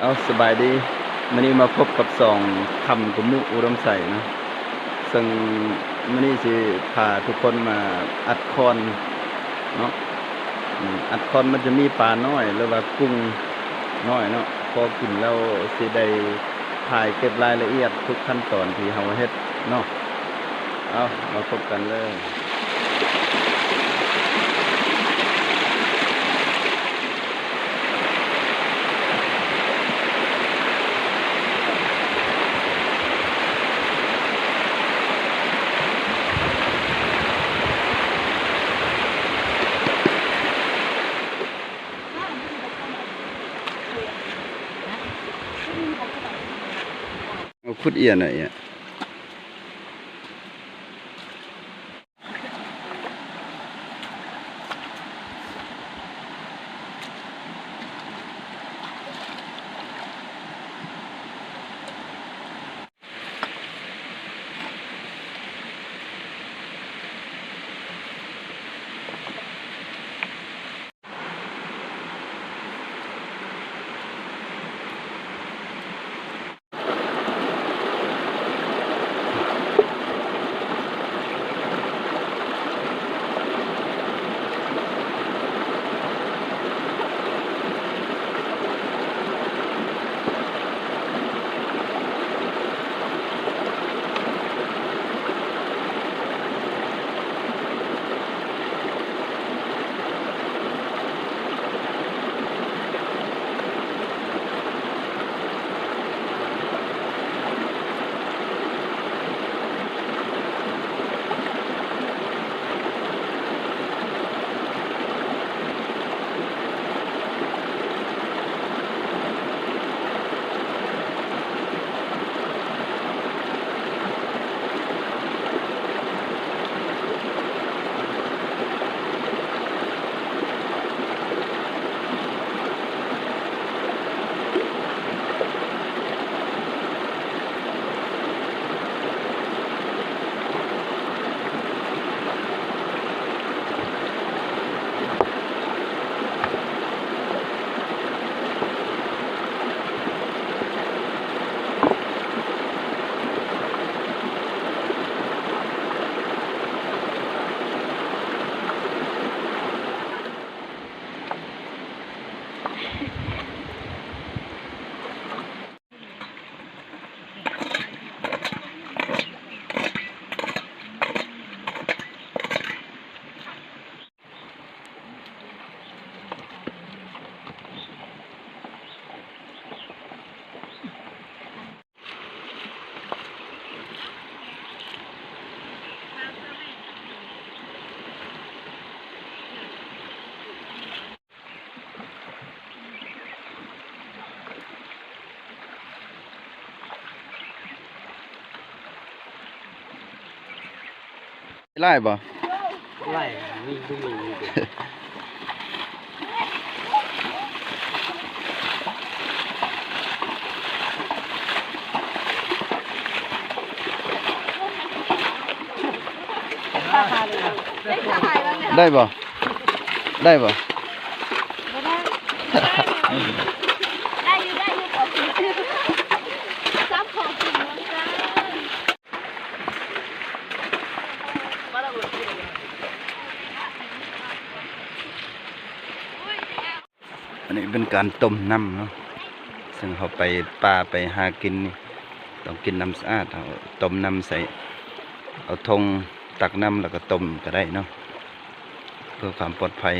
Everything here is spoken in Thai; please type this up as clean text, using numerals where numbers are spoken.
เอาสบายดีมื้อนี้มาพบกับสองคำกุมุอุดมใส่นะซึ่งมื้อนี้สิพาทุกคนมาอัดคอนเนาะอัดคอนมันจะมีปลาน้อยหรือว่ากุ้งน้อยเนาะพอกินแล้วสิได้ถ่ายเก็บรายละเอียดทุกขั้นตอนที่เฮาเฮ็ดเนาะเอามาพบกันเลยเอาพุดเอียนหน่อยอ่ะไล่บ่ ไล่วิ่งขึ้นมาอยู่ดิได้บ่ได้บ่ ได้อยู่ขอบคุณซับของกินน้องจ้า อันนี้เป็นการต้มน้ำเนาะซึ่งเขาไปป่าไปหากินนี่ต้องกินน้ำสะอาดเอาต้มน้ำใส่เอาธงตักน้ำแล้วก็ต้มก็ได้เนาะเพื่อความปลอดภัย